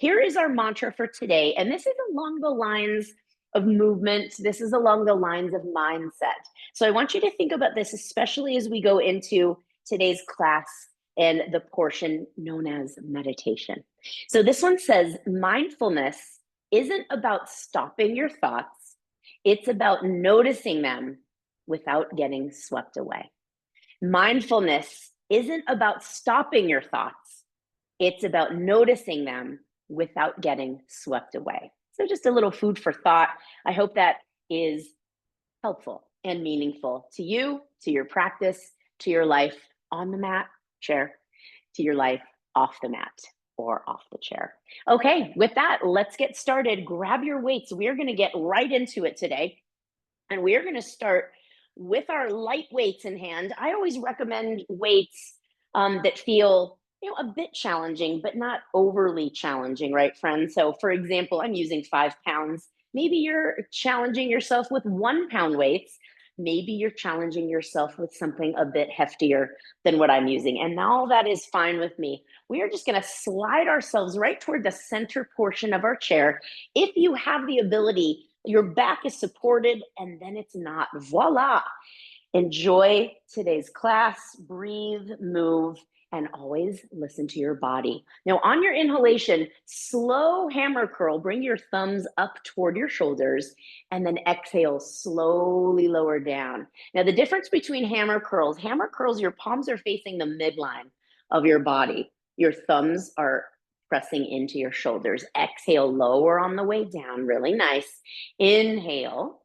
here is our mantra for today. And this is along the lines of movement. This is along the lines of mindset. So I want you to think about this, especially as we go into today's class and the portion known as meditation. So this one says, mindfulness isn't about stopping your thoughts. It's about noticing them without getting swept away. Mindfulness isn't about stopping your thoughts. It's about noticing them without getting swept away. So just a little food for thought. I hope that is helpful and meaningful to you, to your practice, to your life on the mat, chair, to your life off the mat or off the chair. Okay, with that, let's get started. Grab your weights. We are going to get right into it today. And we are going to start with our light weights in hand. I always recommend weights that feel a bit challenging, but not overly challenging, right, friends? So for example, I'm using 5 pounds. Maybe you're challenging yourself with 1 pound weights. Maybe you're challenging yourself with something a bit heftier than what I'm using. And all that is fine with me. We are just going to slide ourselves right toward the center portion of our chair. If you have the ability, your back is supported and then it's not. Voila. Enjoy today's class, breathe, move, and always listen to your body. Now, on your inhalation, slow hammer curl, bring your thumbs up toward your shoulders, and then exhale, slowly lower down. Now, the difference between hammer curls, your palms are facing the midline of your body. Your thumbs are pressing into your shoulders. Exhale, lower on the way down, really nice. Inhale.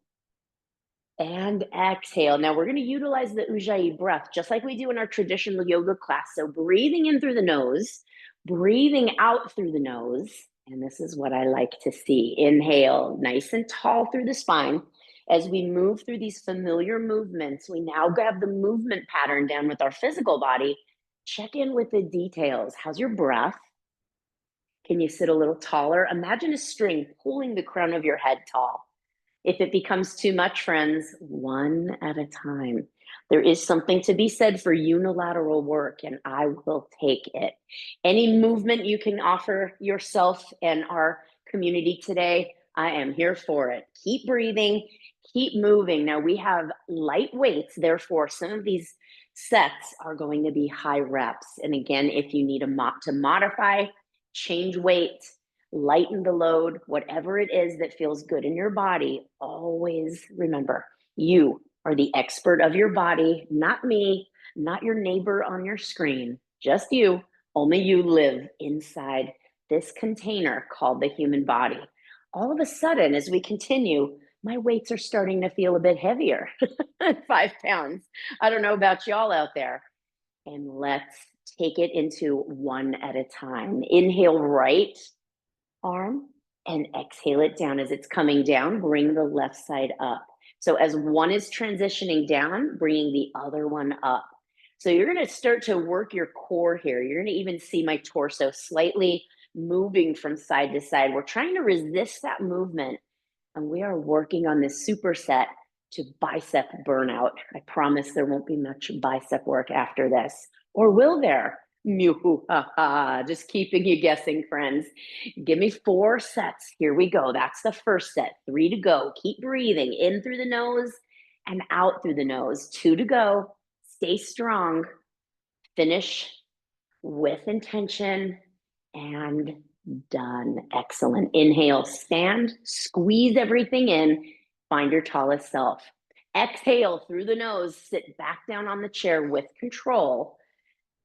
And exhale. Now we're going to utilize the Ujjayi breath, just like we do in our traditional yoga class. So breathing in through the nose, breathing out through the nose. And this is what I like to see. Inhale, nice and tall through the spine. As we move through these familiar movements, we now have the movement pattern down with our physical body. Check in with the details. How's your breath? Can you sit a little taller? Imagine a string pulling the crown of your head tall. If it becomes too much, friends, one at a time. There is something to be said for unilateral work, and I will take it. Any movement you can offer yourself and our community today, I am here for it. Keep breathing, keep moving. Now we have light weights, therefore some of these sets are going to be high reps. And again, if you need to modify, change weight, lighten the load, whatever it is that feels good in your body, always remember, you are the expert of your body, not me, not your neighbor on your screen, just you. Only you live inside this container called the human body. All of a sudden, as we continue, my weights are starting to feel a bit heavier, 5 pounds. I don't know about y'all out there. And let's take it into one at a time. Inhale, right arm, and exhale it down. As it's coming down, bring the left side up. So as one is transitioning down, bringing the other one up. So you're going to start to work your core here. You're going to even see my torso slightly moving from side to side. We're trying to resist that movement, and we are working on this superset to bicep burnout. I promise there won't be much bicep work after this. Or will there? Just keeping you guessing, friends. Give me 4 sets. Here we go. That's the first set. 3 to go. Keep breathing in through the nose and out through the nose. 2 to go. Stay strong. Finish with intention and done. Excellent. Inhale, stand, squeeze everything in, find your tallest self. Exhale through the nose, sit back down on the chair with control.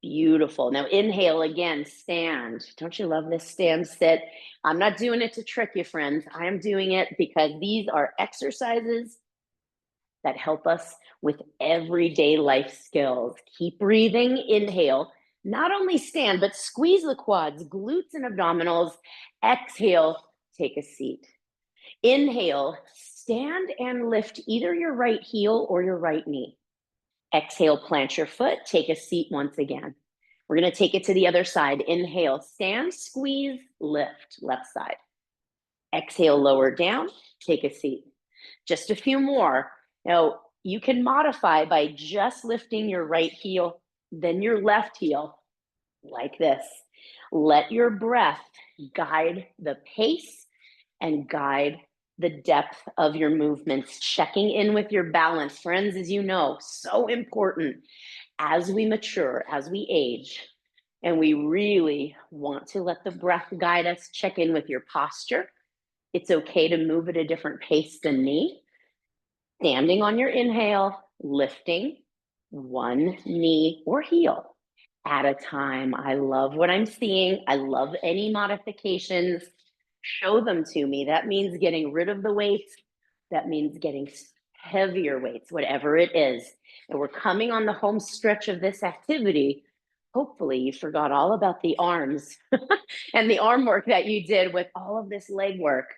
Beautiful. Now inhale again, stand. Don't you love this stand sit? I'm not doing it to trick you, friends. I am doing it because these are exercises that help us with everyday life skills. Keep breathing. Inhale. Not only stand, but squeeze the quads, glutes, and abdominals. Exhale, take a seat. Inhale, stand and lift either your right heel or your right knee. Exhale, plant your foot, take a seat once again. We're going to take it to the other side. Inhale, stand, squeeze, lift, left side. Exhale, lower down, take a seat. Just a few more. Now, you can modify by just lifting your right heel, then your left heel, like this. Let your breath guide the pace and guide the depth of your movements, checking in with your balance. Friends, as you know, so important as we mature, as we age, and we really want to let the breath guide us. Check in with your posture. It's okay to move at a different pace than me. Standing on your inhale, lifting one knee or heel at a time. I love what I'm seeing. I love any modifications. Show them to me. That means getting rid of the weights. That means getting heavier weights, whatever it is. And we're coming on the home stretch of this activity. Hopefully you forgot all about the arms and the arm work that you did with all of this leg work.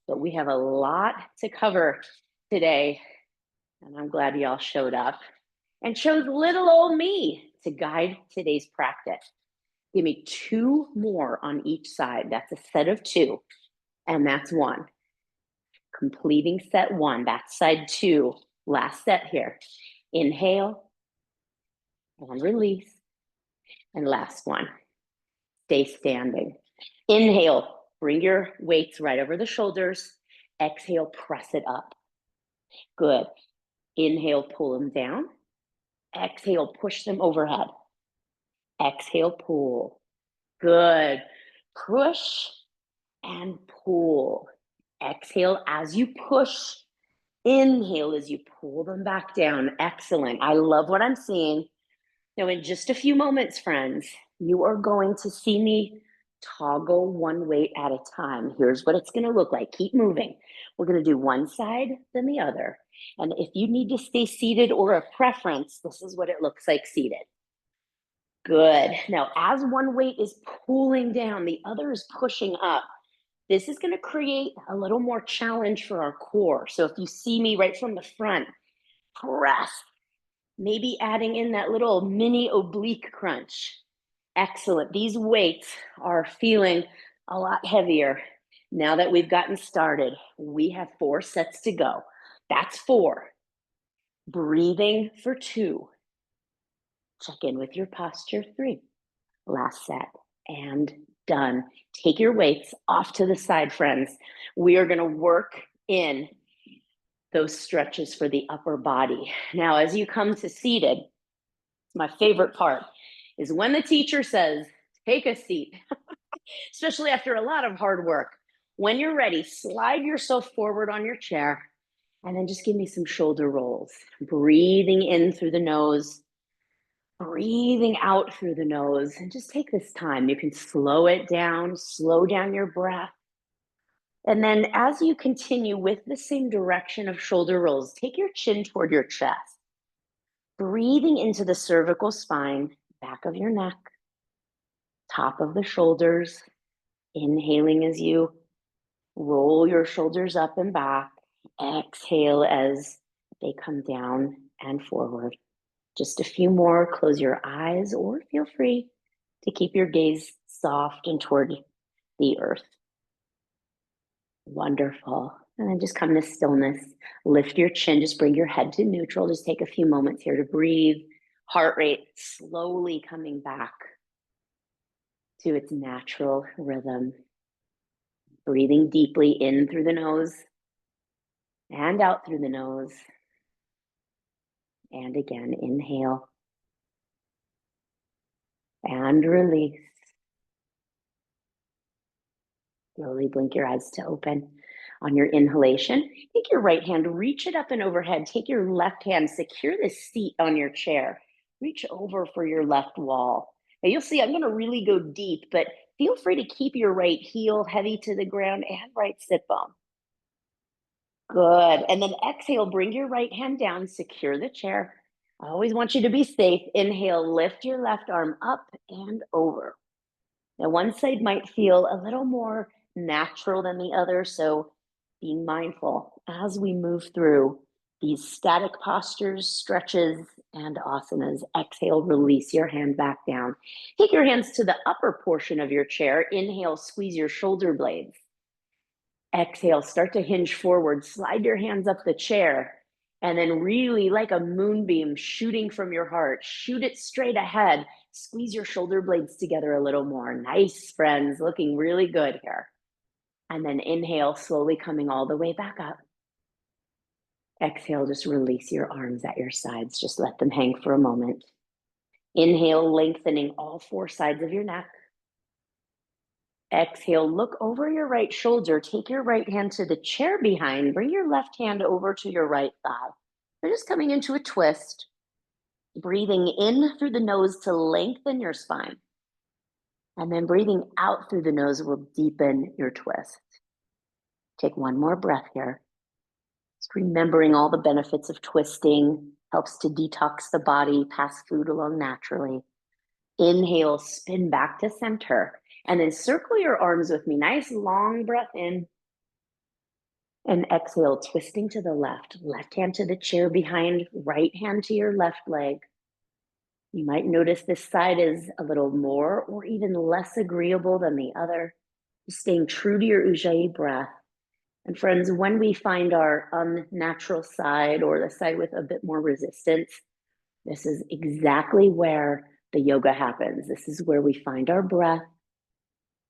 But we have a lot to cover today. And I'm glad y'all showed up and chose little old me to guide today's practice. Give me two more on each side. That's a set of two. And that's one. Completing set one, that's side two. Last set here. Inhale and release. And last one. Stay standing. Inhale, bring your weights right over the shoulders. Exhale, press it up. Good. Inhale, pull them down. Exhale, push them overhead. Exhale, pull. Good. Push and pull. Exhale as you push. Inhale as you pull them back down. Excellent. I love what I'm seeing. Now, in just a few moments, friends, you are going to see me toggle one weight at a time. Here's what it's going to look like. Keep moving. We're going to do one side, then the other. And if you need to stay seated or a preference, this is what it looks like seated. Good. Now, as one weight is pulling down, the other is pushing up. This is going to create a little more challenge for our core. So if you see me right from the front, press, maybe adding in that little mini oblique crunch. Excellent. These weights are feeling a lot heavier. Now that we've gotten started, we have 4 sets to go. That's 4. Breathing for 2. Check in with your posture. 3. Last set and done. Take your weights off to the side, friends. We are going to work in those stretches for the upper body. Now, as you come to seated, my favorite part is when the teacher says, take a seat, especially after a lot of hard work. When you're ready, slide yourself forward on your chair and then just give me some shoulder rolls. Breathing in through the nose, breathing out through the nose, and just take this time. You can slow it down, slow down your breath. And then as you continue with the same direction of shoulder rolls, take your chin toward your chest. Breathing into the cervical spine, back of your neck, top of the shoulders. Inhaling as you roll your shoulders up and back. Exhale as they come down and forward. Just a few more. Close your eyes or feel free to keep your gaze soft and toward the earth. Wonderful. And then just come to stillness. Lift your chin. Just bring your head to neutral. Just take a few moments here to breathe. Heart rate slowly coming back to its natural rhythm. Breathing deeply in through the nose and out through the nose. And again, inhale and release. Slowly blink your eyes to open. On your inhalation, take your right hand, reach it up and overhead. Take your left hand, secure the seat on your chair. Reach over for your left wall. Now you'll see I'm going to really go deep, but feel free to keep your right heel heavy to the ground and right sit bone. Good. And then exhale, bring your right hand down, secure the chair. I always want you to be safe. Inhale, lift your left arm up and over. Now, one side might feel a little more natural than the other, so being mindful as we move through these static postures, stretches, and asanas. Exhale, release your hand back down. Take your hands to the upper portion of your chair. Inhale, squeeze your shoulder blades. Exhale, start to hinge forward. Slide your hands up the chair. And then really like a moonbeam shooting from your heart, shoot it straight ahead. Squeeze your shoulder blades together a little more. Nice, friends, looking really good here. And then inhale, slowly coming all the way back up. Exhale, just release your arms at your sides. Just let them hang for a moment. Inhale, lengthening all four sides of your neck. Exhale, look over your right shoulder. Take your right hand to the chair behind. Bring your left hand over to your right thigh. We're just coming into a twist. Breathing in through the nose to lengthen your spine. And then breathing out through the nose will deepen your twist. Take one more breath here. Just remembering all the benefits of twisting. Helps to detox the body, pass food along naturally. Inhale, spin back to center. And then circle your arms with me. Nice long breath in. And exhale, twisting to the left. Left hand to the chair behind, right hand to your left leg. You might notice this side is a little more or even less agreeable than the other. Just staying true to your Ujjayi breath. And friends, when we find our unnatural side or the side with a bit more resistance, this is exactly where the yoga happens. This is where we find our breath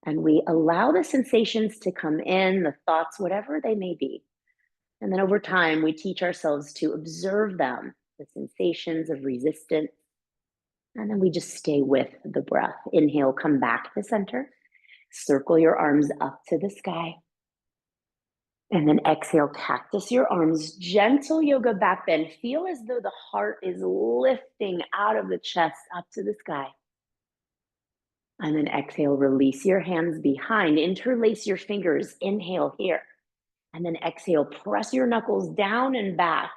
and we allow the sensations to come in, the thoughts, whatever they may be. And then over time, we teach ourselves to observe them, the sensations of resistance. And then we just stay with the breath. Inhale, come back to center. Circle your arms up to the sky. And then exhale, cactus your arms, gentle yoga back bend. Feel as though the heart is lifting out of the chest up to the sky. And then exhale, release your hands behind, interlace your fingers. Inhale here. And then exhale, press your knuckles down and back.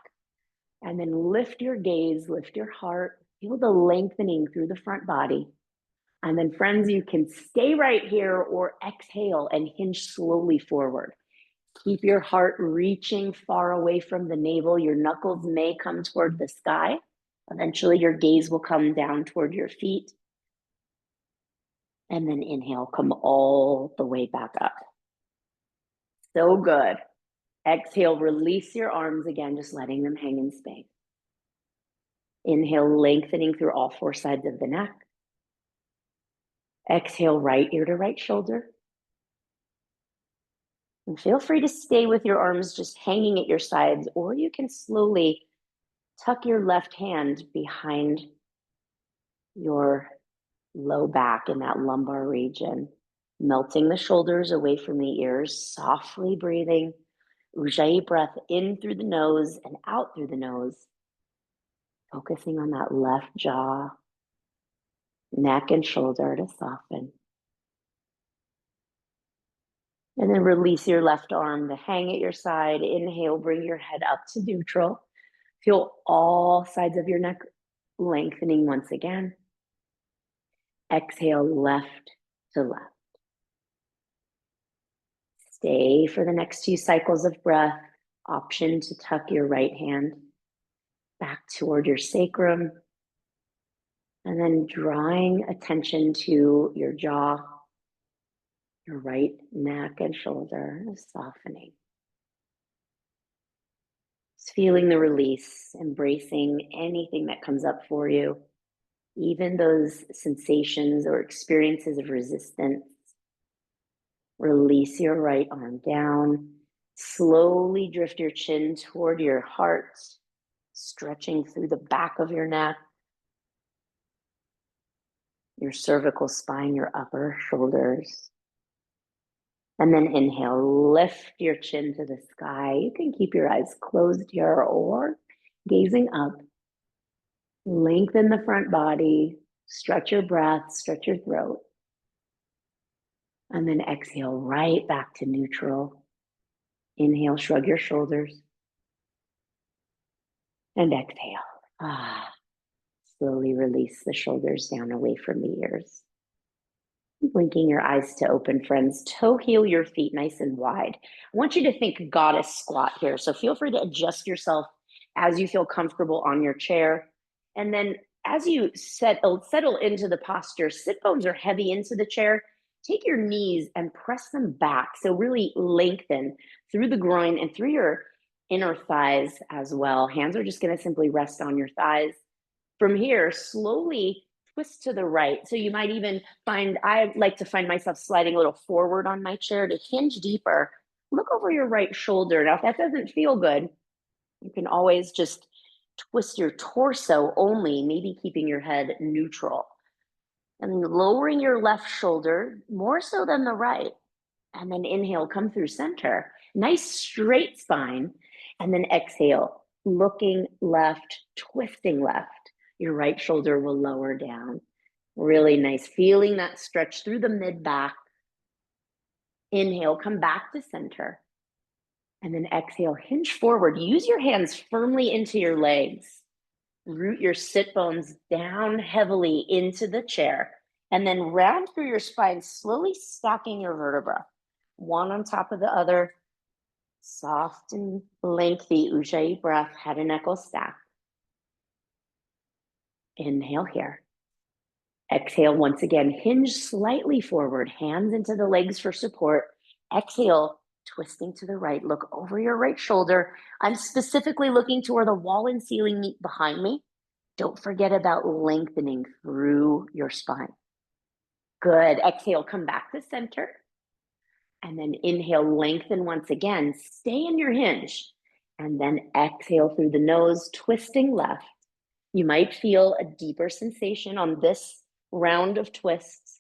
And then lift your gaze, lift your heart. Feel the lengthening through the front body. And then friends, you can stay right here or exhale and hinge slowly forward. Keep your heart reaching far away from the navel. Your knuckles may come toward the sky. Eventually, your gaze will come down toward your feet. And then inhale, come all the way back up. So good. Exhale, release your arms again, just letting them hang in space. Inhale, lengthening through all four sides of the neck. Exhale, right ear to right shoulder. And feel free to stay with your arms just hanging at your sides, or you can slowly tuck your left hand behind your low back in that lumbar region, melting the shoulders away from the ears, softly breathing, Ujjayi breath in through the nose and out through the nose, focusing on that left jaw, neck and shoulder to soften. And then release your left arm to hang at your side. Inhale, bring your head up to neutral. Feel all sides of your neck lengthening once again. Exhale, left to left. Stay for the next few cycles of breath. Option to tuck your right hand back toward your sacrum. And then drawing attention to your jaw, your right neck and shoulder, softening. Just feeling the release, embracing anything that comes up for you, even those sensations or experiences of resistance. Release your right arm down. Slowly drift your chin toward your heart, stretching through the back of your neck, your cervical spine, your upper shoulders. And then inhale, lift your chin to the sky. You can keep your eyes closed here or gazing up. Lengthen the front body, stretch your breath, stretch your throat. And then exhale right back to neutral. Inhale, shrug your shoulders. And exhale. Slowly release the shoulders down away from the ears. Blinking your eyes to open, friends. Toe heel your feet nice and wide. I want you to think goddess squat here. So feel free to adjust yourself as you feel comfortable on your chair. And then as you settle into the posture, sit bones are heavy into the chair. Take your knees and press them back. So really lengthen through the groin and through your inner thighs as well. Hands are just going to simply rest on your thighs. From here, slowly twist to the right. So you might even find, I like to find myself sliding a little forward on my chair to hinge deeper. Look over your right shoulder. Now, if that doesn't feel good, you can always just twist your torso only, maybe keeping your head neutral. And lowering your left shoulder more so than the right. And then inhale, come through center. Nice straight spine. And then exhale, looking left, twisting left. Your right shoulder will lower down. Really nice. Feeling that stretch through the mid back. Inhale, come back to center. And then exhale, hinge forward. Use your hands firmly into your legs. Root your sit bones down heavily into the chair. And then round through your spine, slowly stacking your vertebra. One on top of the other. Soft and lengthy Ujjayi breath, head and neck will stack. Inhale here. Exhale once again, hinge slightly forward, hands into the legs for support. Exhale, twisting to the right, look over your right shoulder. I'm specifically looking toward the wall and ceiling meet behind me. Don't forget about lengthening through your spine. Good. Exhale, come back to center. And then inhale, lengthen once again. Stay in your hinge. And then exhale through the nose, twisting left. You might feel a deeper sensation on this round of twists.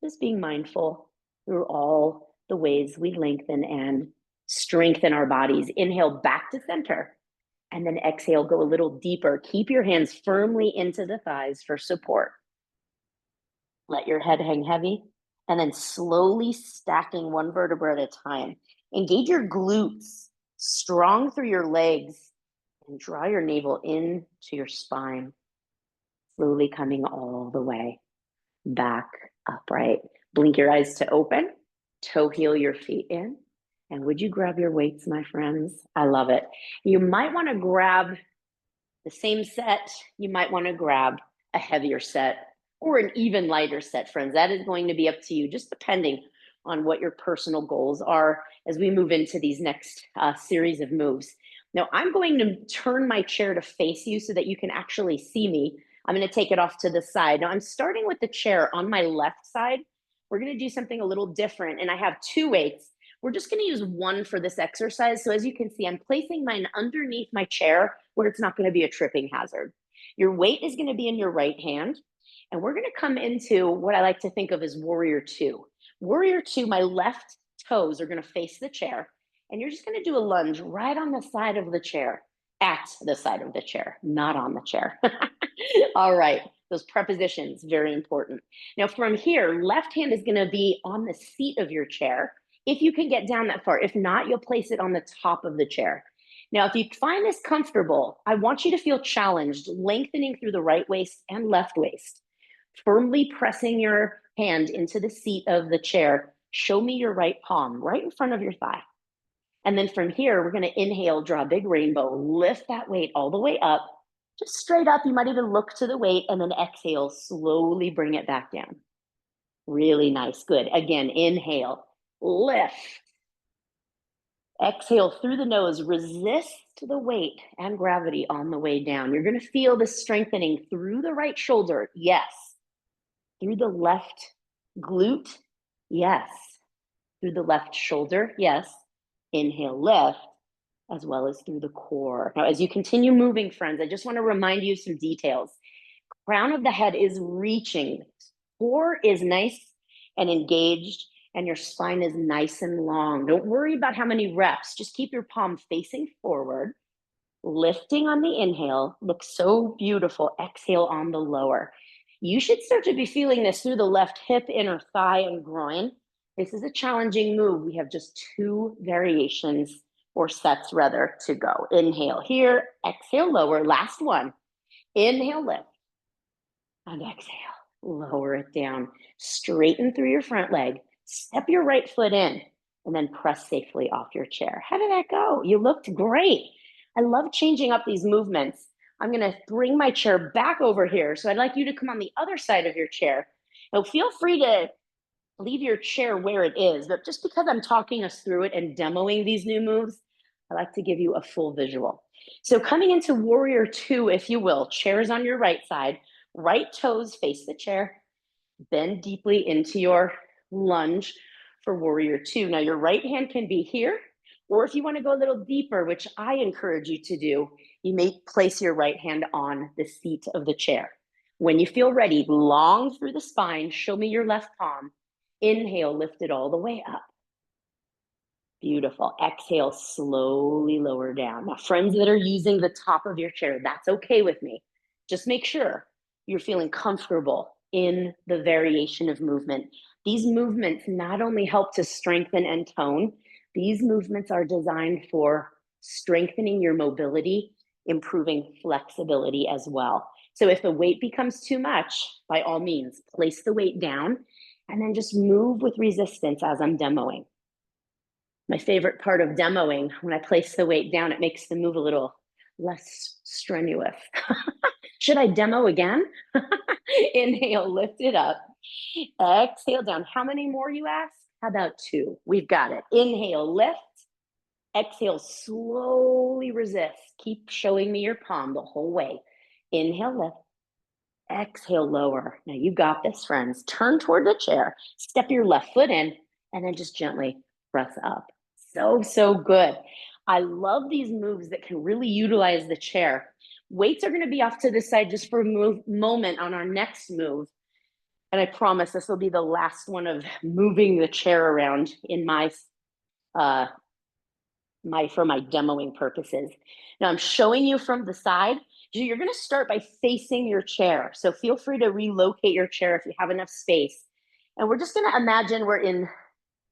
Just being mindful through all the ways we lengthen and strengthen our bodies. Inhale back to center. And then exhale, go a little deeper. Keep your hands firmly into the thighs for support. Let your head hang heavy. And then slowly stacking one vertebra at a time. Engage your glutes, strong through your legs, and draw your navel into your spine. Slowly coming all the way back upright. Blink your eyes to open, toe heel your feet in. And would you grab your weights, my friends? I love it. You might want to grab the same set. You might want to grab a heavier set or an even lighter set, friends. That is going to be up to you, just depending on what your personal goals are as we move into these next series of moves. Now, I'm going to turn my chair to face you so that you can actually see me. I'm going to take it off to the side. Now, I'm starting with the chair on my left side. We're going to do something a little different, and I have two weights. We're just going to use one for this exercise. So as you can see, I'm placing mine underneath my chair where it's not going to be a tripping hazard. Your weight is going to be in your right hand. And we're going to come into what I like to think of as warrior two. Warrior two, my left toes are going to face the chair. And you're just going to do a lunge right on the side of the chair, at the side of the chair, not on the chair. All right. Those prepositions, very important. Now from here, left hand is going to be on the seat of your chair. If you can get down that far. If not, you'll place it on the top of the chair. Now, if you find this comfortable, I want you to feel challenged, lengthening through the right waist and left waist. Firmly pressing your hand into the seat of the chair. Show me your right palm right in front of your thigh. And then from here, we're going to inhale, draw a big rainbow, lift that weight all the way up, just straight up. You might even look to the weight and then exhale, slowly bring it back down. Really nice. Good. Again, inhale, lift. Exhale through the nose, resist the weight and gravity on the way down. You're going to feel the strengthening through the right shoulder. Yes. Through the left glute, yes. Through the left shoulder, yes. Inhale, lift, as well as through the core. Now, as you continue moving, friends, I just want to remind you some details. Crown of the head is reaching. Core is nice and engaged, and your spine is nice and long. Don't worry about how many reps. Just keep your palm facing forward, lifting on the inhale. Look so beautiful. Exhale on the lower. You should start to be feeling this through the left hip, inner thigh, and groin. This is a challenging move. We have just two variations, or sets rather, to go. Inhale here, exhale, lower. Last one. Inhale, lift. And exhale, lower it down. Straighten through your front leg. Step your right foot in, and then press safely off your chair. How did that go? You looked great. I love changing up these movements. I'm going to bring my chair back over here. So I'd like you to come on the other side of your chair. Now feel free to leave your chair where it is, but just because I'm talking us through it and demoing these new moves, I like to give you a full visual. So coming into warrior two, if you will, chairs on your right side, Right toes face the chair. Bend deeply into your lunge for warrior two. Now, your right hand can be here, or if you want to go a little deeper, which I encourage you to do, you may place your right hand on the seat of the chair. When you feel ready, long through the spine, show me your left palm. Inhale, lift it all the way up. Beautiful. Exhale, slowly lower down. Now, friends that are using the top of your chair, that's okay with me. Just make sure you're feeling comfortable in the variation of movement. These movements not only help to strengthen and tone, these movements are designed for strengthening your mobility, improving flexibility as well. So if the weight becomes too much, by all means, place the weight down and then just move with resistance as I'm demoing. My favorite part of demoing, when I place the weight down, it makes the move a little less strenuous. Should I demo again? Inhale, lift it up. Exhale down. How many more, you ask? How about two? We've got it. Inhale, lift. Exhale, slowly resist. Keep showing me your palm the whole way. Inhale, lift. Exhale, lower. Now you got this, friends. Turn toward the chair. Step your left foot in, and then just gently press up. So good. I love these moves that can really utilize the chair. Weights are going to be off to the side just for a moment on our next move. And I promise this will be the last one of moving the chair around in for my demoing purposes. Now I'm showing you from the side. You're going to start by facing your chair. So feel free to relocate your chair if you have enough space. And we're just going to imagine we're in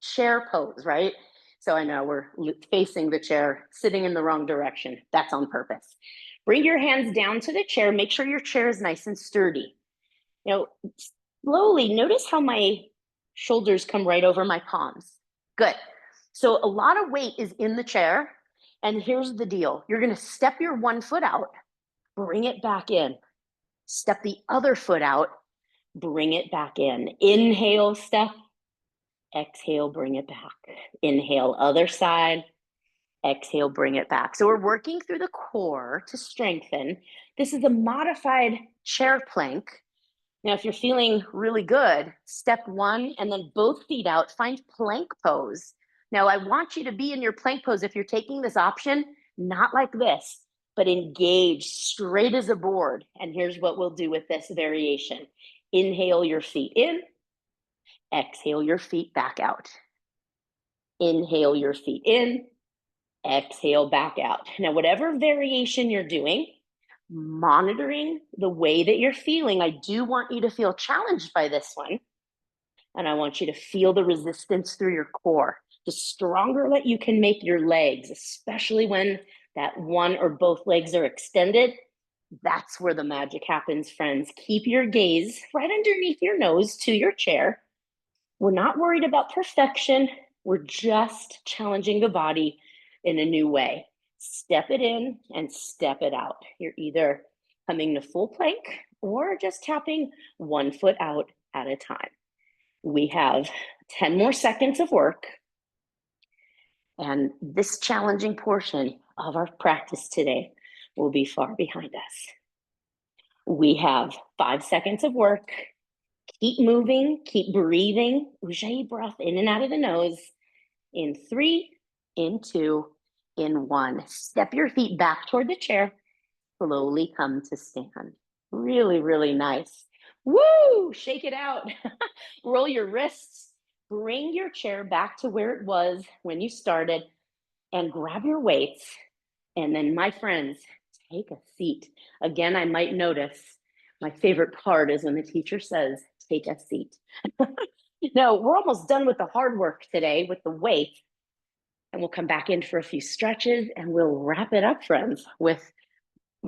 chair pose, right? So I know we're facing the chair, sitting in the wrong direction. That's on purpose. Bring your hands down to the chair. Make sure your chair is nice and sturdy. Slowly notice how my shoulders come right over my palms. Good. So a lot of weight is in the chair. And here's the deal. You're going to step your one foot out, bring it back in. Step the other foot out, bring it back in. Inhale, step. Exhale, bring it back. Inhale, other side. Exhale, bring it back. So we're working through the core to strengthen. This is a modified chair plank. Now, if you're feeling really good, step one and then both feet out, find plank pose. Now, I want you to be in your plank pose if you're taking this option, not like this, but engage straight as a board. And here's what we'll do with this variation. Inhale your feet in. Exhale your feet back out. Inhale your feet in. Exhale back out. Now, whatever variation you're doing, monitoring the way that you're feeling, I do want you to feel challenged by this one. And I want you to feel the resistance through your core. The stronger that you can make your legs, especially when that one or both legs are extended, that's where the magic happens, friends. Keep your gaze right underneath your nose to your chair. We're not worried about perfection. We're just challenging the body in a new way. Step it in and step it out. You're either coming to full plank or just tapping one foot out at a time. We have 10 more seconds of work. And this challenging portion of our practice today will be far behind us. We have 5 seconds of work. Keep moving, keep breathing. Ujjayi breath in and out of the nose. In 3, in 2, in 1. Step your feet back toward the chair. Slowly come to stand. Really, really nice. Woo! Shake it out. Roll your wrists. Bring your chair back to where it was when you started and grab your weights. And then, my friends, take a seat. Again, I might notice my favorite part is when the teacher says, take a seat. No, we're almost done with the hard work today with the weight. And we'll come back in for a few stretches and we'll wrap it up, friends, with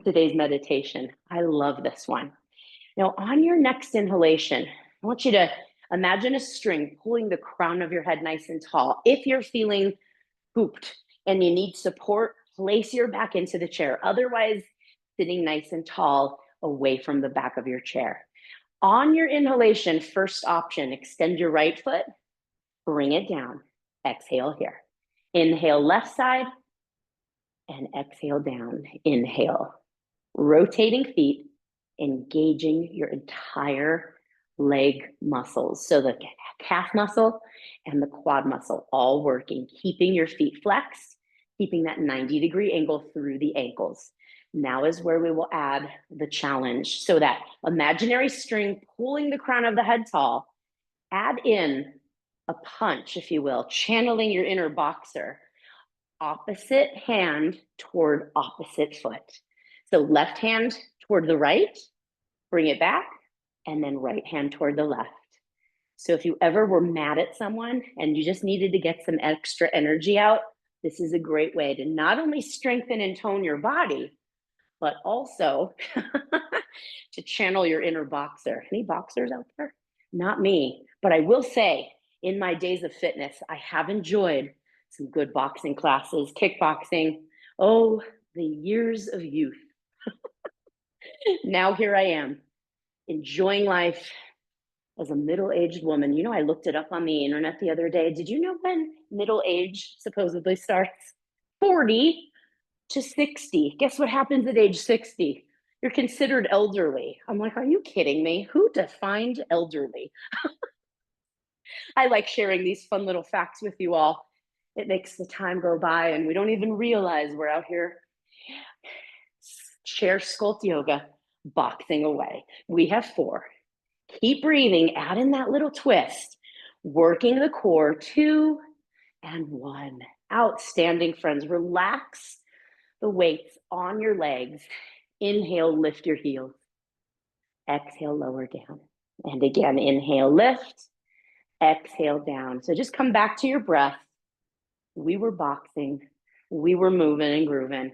today's meditation. I love this one. Now, on your next inhalation, I want you to imagine a string pulling the crown of your head nice and tall. If you're feeling pooped and you need support, place your back into the chair. Otherwise, sitting nice and tall away from the back of your chair. On your inhalation, first option, extend your right foot, bring it down. Exhale here. Inhale left side and exhale down. Inhale. Rotating feet. engaging your entire leg muscles. So the calf muscle and the quad muscle all working, keeping your feet flexed, keeping that 90-degree angle through the ankles. Now is where we will add the challenge. So that imaginary string pulling the crown of the head tall, add in a punch, if you will, channeling your inner boxer. Opposite hand toward opposite foot. So left hand toward the right, bring it back, and then right hand toward the left. So if you ever were mad at someone and you just needed to get some extra energy out, this is a great way to not only strengthen and tone your body, but also to channel your inner boxer. Any boxers out there? Not me, but I will say in my days of fitness, I have enjoyed some good boxing classes, kickboxing. Oh, the years of youth. Now here I am, enjoying life as a middle-aged woman. You know, I looked it up on the internet the other day. Did you know when middle age supposedly starts? 40 to 60. Guess what happens at age 60? You're considered elderly. I'm like, are you kidding me? Who defined elderly? I like sharing these fun little facts with you all. It makes the time go by and we don't even realize we're out here chair sculpt yoga, boxing away. We have 4. Keep breathing, add in that little twist, working the core, 2 and 1. Outstanding, friends. Relax the weights on your legs. Inhale, lift your heels. Exhale, lower down. And again, inhale, lift. Exhale, down. So just come back to your breath. We were boxing, we were moving and grooving,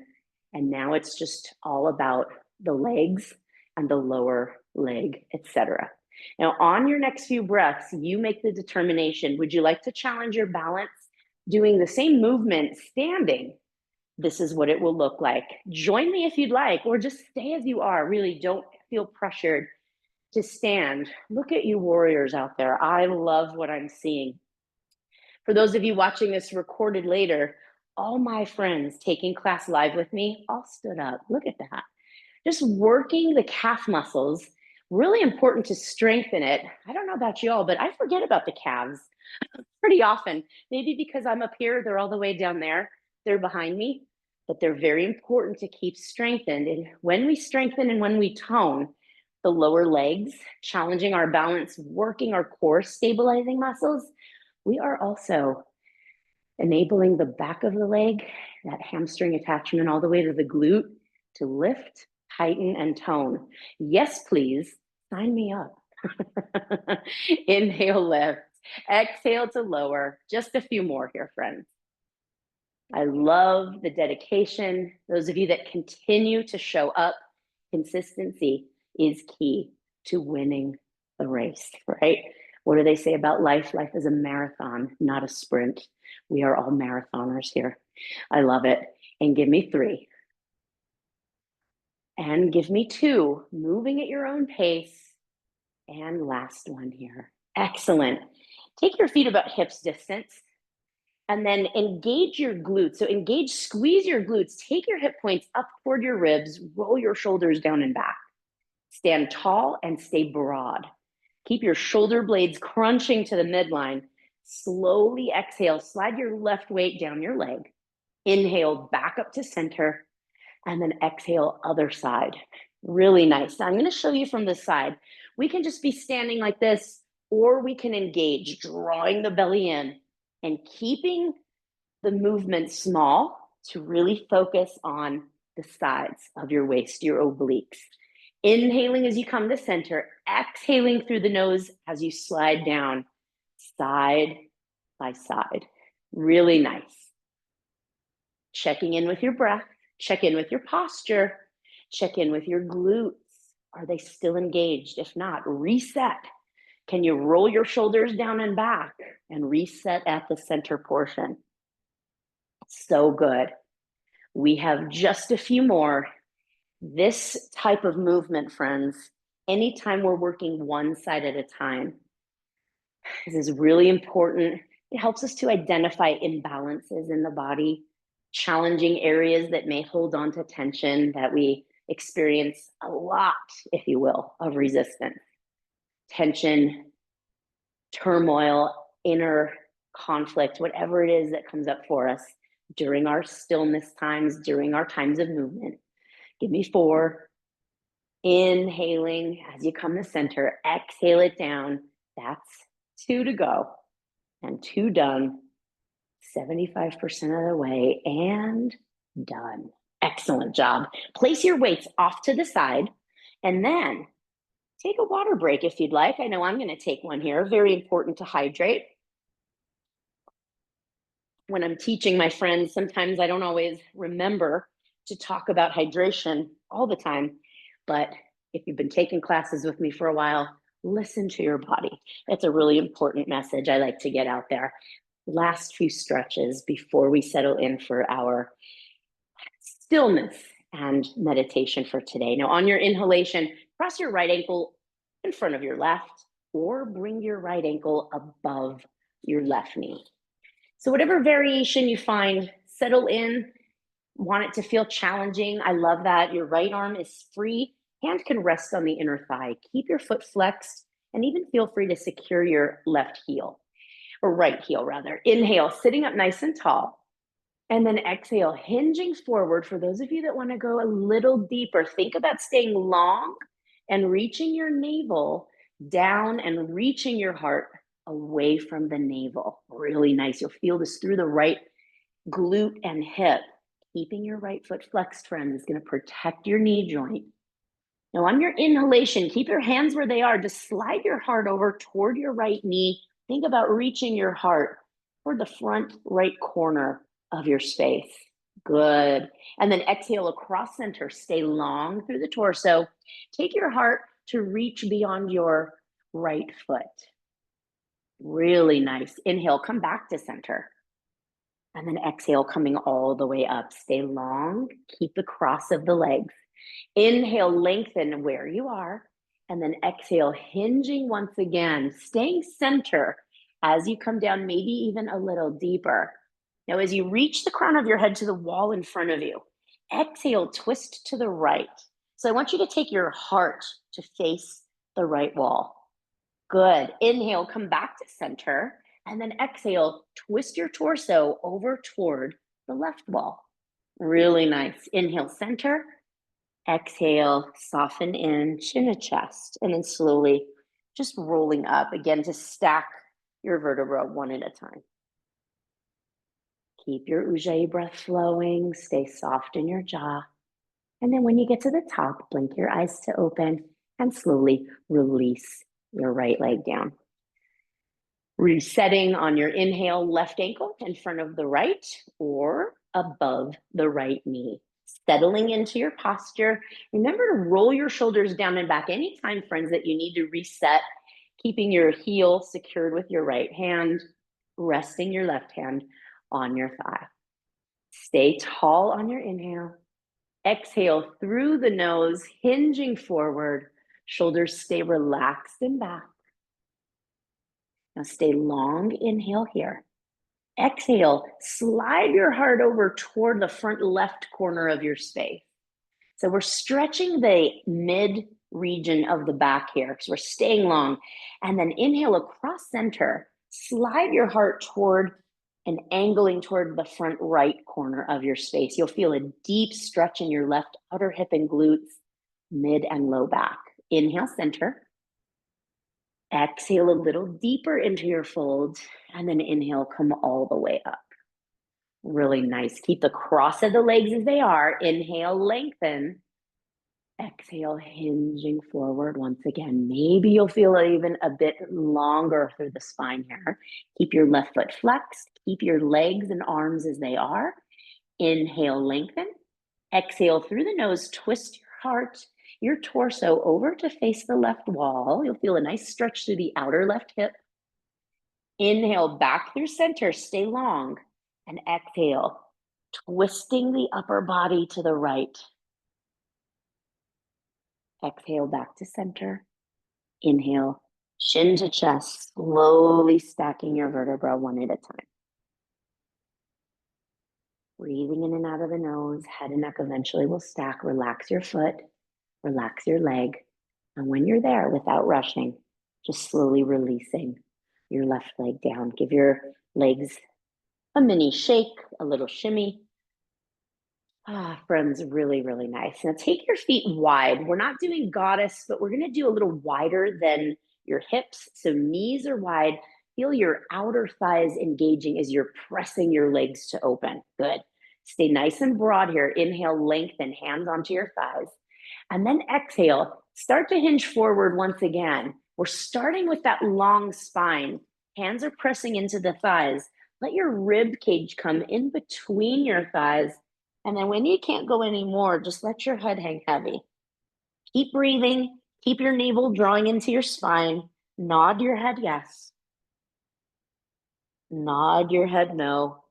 and now it's just all about the legs and the lower leg, etc. Now, on your next few breaths, you make the determination. Would you like to challenge your balance doing the same movement standing? This is what it will look like. Join me if you'd like, or just stay as you are. Really don't feel pressured to stand. Look at you warriors out there. I love what I'm seeing. For those of you watching this recorded later, all my friends taking class live with me all stood up. Look at that. Just working the calf muscles, really important to strengthen it. I don't know about you all, but I forget about the calves pretty often. Maybe because I'm up here, they're all the way down there. They're behind me, but they're very important to keep strengthened. And when we strengthen and when we tone the lower legs, challenging our balance, working our core stabilizing muscles, we are also enabling the back of the leg, that hamstring attachment all the way to the glute, to lift, tighten, and tone. Yes, please, sign me up. Inhale, lift. Exhale to lower. Just a few more here, friends. I love the dedication. Those of you that continue to show up, consistency is key to winning the race, right? What do they say about life? Life is a marathon, not a sprint. We are all marathoners here. I love it. And give me 3. And give me 2. Moving at your own pace. And last one here. Excellent. Take your feet about hips distance. And then engage your glutes. So engage, squeeze your glutes. Take your hip points up toward your ribs. Roll your shoulders down and back. Stand tall and stay broad. Keep your shoulder blades crunching to the midline. Slowly exhale. Slide your left weight down your leg. Inhale, back up to center. And then exhale, other side. Really nice. Now I'm going to show you from this side. We can just be standing like this, or we can engage, drawing the belly in and keeping the movement small to really focus on the sides of your waist, your obliques. Inhaling as you come to center, exhaling through the nose as you slide down, side by side. Really nice. Checking in with your breath, check in with your posture, check in with your glutes. Are they still engaged? If not, reset. Can you roll your shoulders down and back and reset at the center portion? So good. We have just a few more. This type of movement, friends, anytime we're working one side at a time, this is really important. It helps us to identify imbalances in the body, challenging areas that may hold on to tension that we experience a lot, if you will, of resistance, tension, turmoil, inner conflict, whatever it is that comes up for us during our stillness times, during our times of movement. Give me 4. Inhaling as you come to center, exhale it down. That's 2 to go and 2 done. 75% of the way and done. Excellent job. Place your weights off to the side and then take a water break if you'd like. I know I'm going to take one here. Very important to hydrate. When I'm teaching my friends, sometimes I don't always remember to talk about hydration all the time. But if you've been taking classes with me for a while, listen to your body. That's a really important message I like to get out there. Last few stretches before we settle in for our stillness and meditation for today. Now, on your inhalation, cross your right ankle in front of your left or bring your right ankle above your left knee. So whatever variation you find, settle in. Want it to feel challenging. I love that. Your right arm is free. Hand can rest on the inner thigh. Keep your foot flexed and even feel free to secure your left heel, or right heel rather. Inhale, sitting up nice and tall. And then exhale, hinging forward. For those of you that want to go a little deeper, think about staying long and reaching your navel down and reaching your heart away from the navel. Really nice. You'll feel this through the right glute and hip. Keeping your right foot flexed, friends, is going to protect your knee joint. Now, on your inhalation, keep your hands where they are. Just slide your heart over toward your right knee. Think about reaching your heart toward the front right corner of your space. Good. And then exhale across center. Stay long through the torso. Take your heart to reach beyond your right foot. Really nice. Inhale, come back to center. And then exhale, coming all the way up. Stay long. Keep the cross of the legs. Inhale, lengthen where you are. And then exhale, hinging once again, staying center as you come down, maybe even a little deeper. Now, as you reach the crown of your head to the wall in front of you, exhale, twist to the right. So I want you to take your heart to face the right wall. Good. Inhale, come back to center. And then exhale, twist your torso over toward the left wall. Really nice. Inhale, center. Exhale, soften in, chin to chest. And then slowly just rolling up again to stack your vertebra one at a time. Keep your Ujjayi breath flowing. Stay soft in your jaw. And then when you get to the top, blink your eyes to open and slowly release your right leg down. Resetting on your inhale, left ankle in front of the right or above the right knee. Settling into your posture. Remember to roll your shoulders down and back anytime, friends, that you need to reset, keeping your heel secured with your right hand, resting your left hand on your thigh. Stay tall on your inhale. Exhale through the nose, hinging forward. Shoulders stay relaxed and back. Now stay long, inhale here. Exhale, slide your heart over toward the front left corner of your space. So we're stretching the mid region of the back here because we're staying long. And then inhale across center, slide your heart toward and angling toward the front right corner of your space. You'll feel a deep stretch in your left outer hip and glutes, mid and low back. Inhale, center. Exhale a little deeper into your folds, and then inhale, come all the way up. Really nice. Keep the cross of the legs as they are. Inhale, lengthen. Exhale, hinging forward once again. Maybe you'll feel even a bit longer through the spine here. Keep your left foot flexed. Keep your legs and arms as they are. Inhale, lengthen. Exhale through the nose, twist your heart, your torso over to face the left wall. You'll feel a nice stretch through the outer left hip. Inhale back through center, stay long, and exhale, twisting the upper body to the right. Exhale back to center. Inhale, chin to chest, slowly stacking your vertebra one at a time. Breathing in and out of the nose. nose, head and neck eventually will stack. Relax your foot, relax your leg. And when you're there, without rushing, just slowly releasing your left leg down. Give your legs a mini shake, a little shimmy. Friends, really, really nice. Now take your feet wide. We're not doing goddess, but we're going to do a little wider than your hips. So knees are wide. Feel your outer thighs engaging as you're pressing your legs to open. Good. Stay nice and broad here. Inhale, lengthen, hands onto your thighs. And then exhale, start to hinge forward once again. We're starting with that long spine. Hands are pressing into the thighs. Let your rib cage come in between your thighs. And then when you can't go anymore, just let your head hang heavy. Keep breathing. Keep your navel drawing into your spine. Nod your head yes. Nod your head no.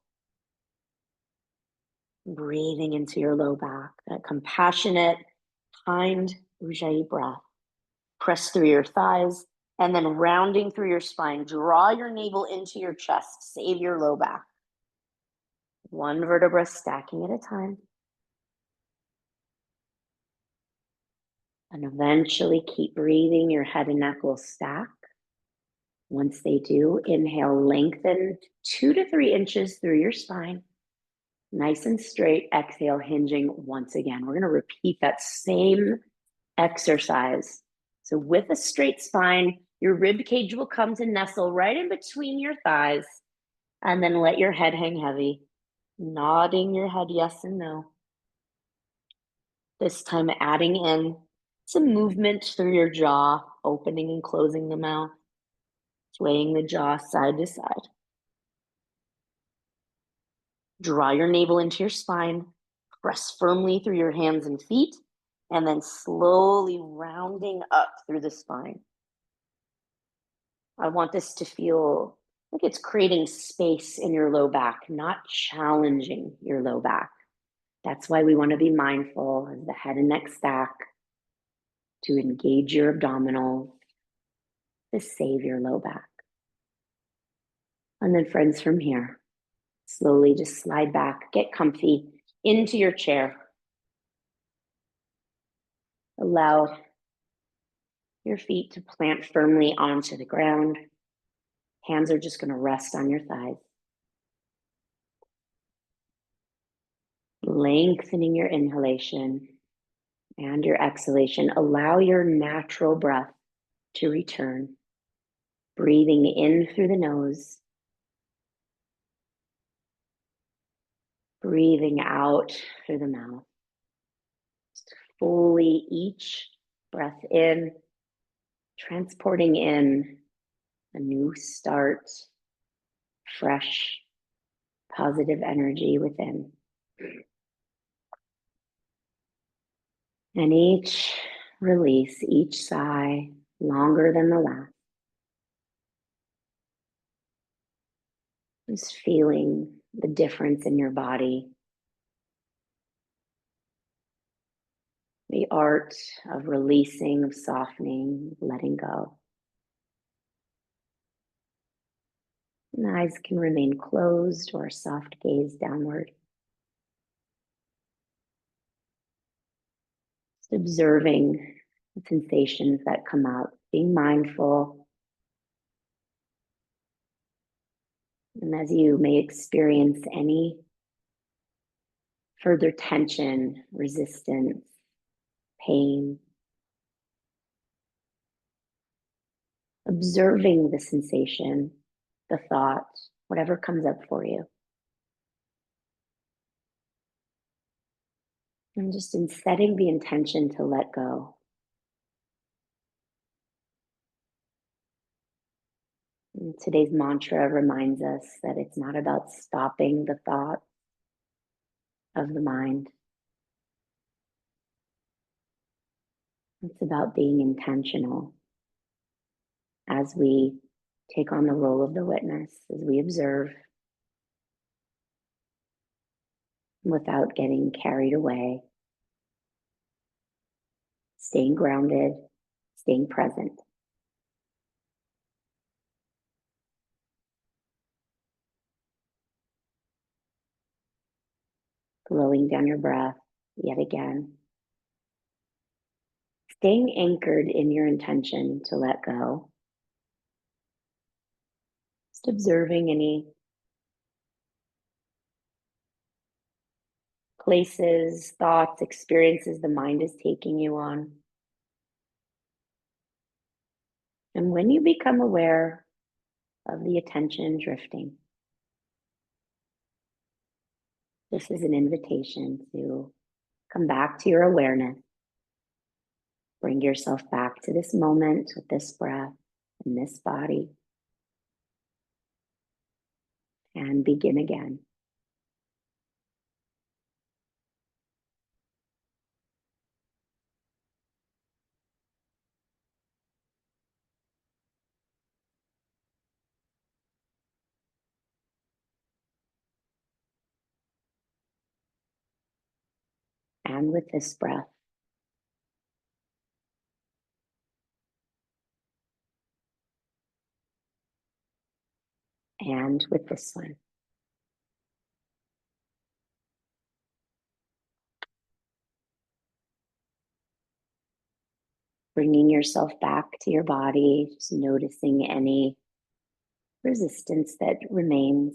Breathing into your low back. That compassionate, kind Ujjayi breath. Press through your thighs and then rounding through your spine. Draw your navel into your chest. Save your low back. One vertebra stacking at a time. And eventually keep breathing. Your head and neck will stack. Once they do, inhale, lengthen 2 to 3 inches through your spine. Nice and straight. Exhale, hinging once again. We're going to repeat that same exercise. So with a straight spine, your rib cage will come to nestle right in between your thighs. And then let your head hang heavy. Nodding your head yes and no. This time adding in some movement through your jaw, opening and closing the mouth, swaying the jaw side to side. Draw your navel into your spine, press firmly through your hands and feet, and then slowly rounding up through the spine. I want this to feel like it's creating space in your low back, not challenging your low back. That's why we want to be mindful as the head and neck stack to engage your abdominals, to save your low back. And then friends, from here, slowly just slide back, get comfy into your chair. Allow your feet to plant firmly onto the ground. Hands are just going to rest on your thighs. Lengthening your inhalation and your exhalation. Allow your natural breath to return. Breathing in through the nose. Breathing out through the mouth. Just fully each breath in, transporting in a new start, fresh, positive energy within. And each release, each sigh, longer than the last. Just feeling the difference in your body. The art of releasing, of softening, letting go. And the eyes can remain closed or a soft gaze downward. Just observing the sensations that come out, being mindful. And as you may experience any further tension, resistance, pain, observing the sensation, the thought, whatever comes up for you. And just in setting the intention to let go. And today's mantra reminds us that it's not about stopping the thought of the mind. It's about being intentional as we take on the role of the witness, as we observe without getting carried away, staying grounded, staying present. Slowing down your breath yet again. Staying anchored in your intention to let go. Just observing any places, thoughts, experiences the mind is taking you on. And when you become aware of the attention drifting, this is an invitation to come back to your awareness. Bring yourself back to this moment with this breath and this body. And begin again. And with this breath, and with this one. Bringing yourself back to your body, just noticing any resistance that remains.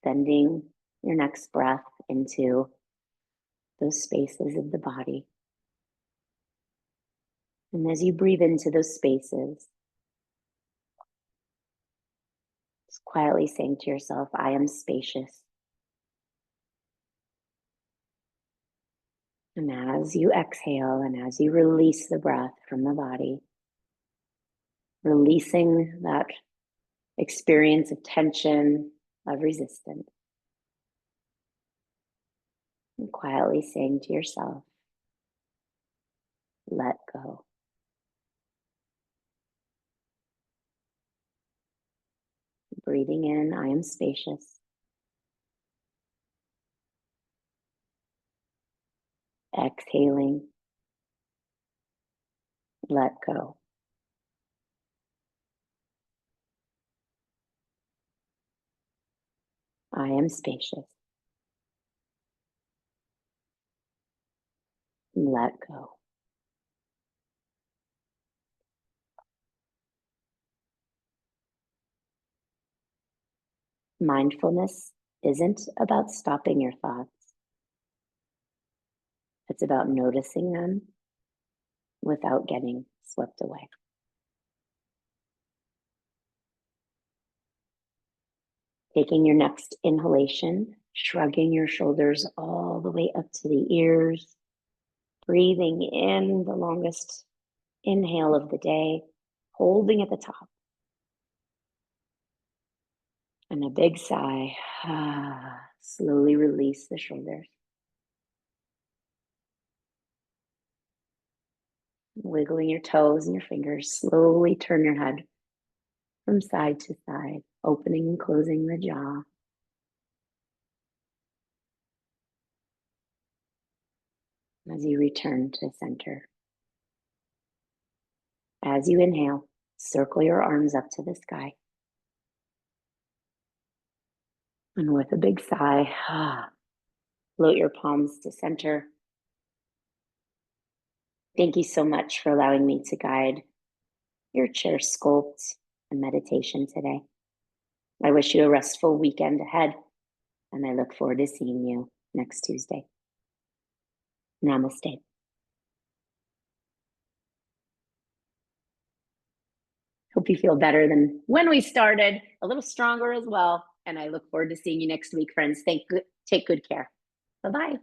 Sending your next breath into those spaces of the body. And as you breathe into those spaces, just quietly saying to yourself, I am spacious. And as you exhale and as you release the breath from the body, releasing that experience of tension, of resistance, and quietly saying to yourself, let go. Breathing in, I am spacious. Exhaling, let go. I am spacious. Let go. Mindfulness isn't about stopping your thoughts. It's about noticing them without getting swept away. Taking your next inhalation, shrugging your shoulders all the way up to the ears, breathing in the longest inhale of the day, holding at the top. And a big sigh. Slowly release the shoulders. Wiggling your toes and your fingers, slowly turn your head from side to side, opening and closing the jaw. As you return to center. As you inhale, circle your arms up to the sky. And with a big sigh, float your palms to center. Thank you so much for allowing me to guide your chair sculpt and meditation today. I wish you a restful weekend ahead, and I look forward to seeing you next Tuesday. Namaste. Hope you feel better than when we started, a little stronger as well. And I look forward to seeing you next week, friends. Take good care. Bye-bye.